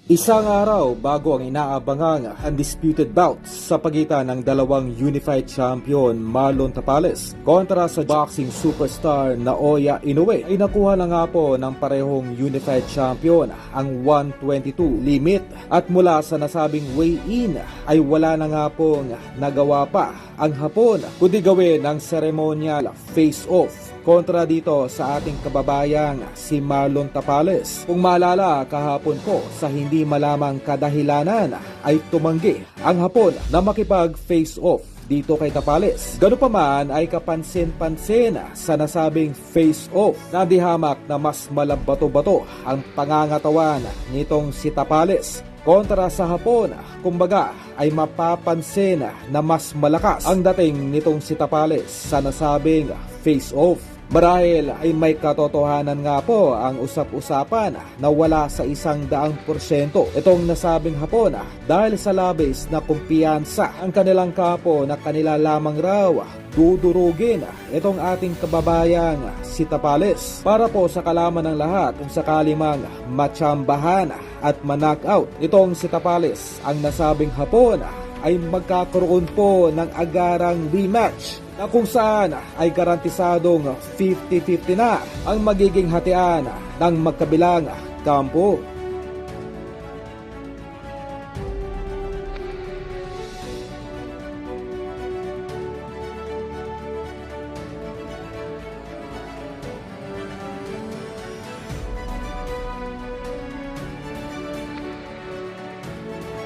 Isang araw bago ang inaabangang undisputed bout sa pagitan ng dalawang unified champion Marlon Tapales kontra sa boxing superstar Naoya Inoue ay nakuha na nga po ng parehong unified champion ang 122 limit at mula sa nasabing weigh-in ay wala na nga pong nagawa pa ang Hapon kundi gawin ang ceremonial face-off kontra dito sa ating kababayang si Marlon Tapales. Kung maalala kahapon po sa hindi malamang kadahilanan ay tumanggi ang Hapon na makipag face-off dito kay Tapales. Gano'n pa man ay kapansin-pansin sa nasabing face-off na dihamak na mas malabato-bato ang pangangatawan nitong si Tapales kontra sa Hapon. Kumbaga ay mapapansin na mas malakas ang dating nitong si Tapales sa nasabing face-off. Marahil ay may katotohanan nga po ang usap-usapan na wala sa 100% itong nasabing Hapon dahil sa labis na kumpiyansa ang kanilang kapo na kanila lamang raw dudurugin itong ating kababayang si Tapales para po sa kalaman ng lahat kung sakali mang matsambahan at ma-knockout itong si Tapales ang nasabing Hapon ay magkakaroon po ng agarang rematch na kung saan ay garantisadong 50-50 na ang magiging hatian ng magkabilang kampo.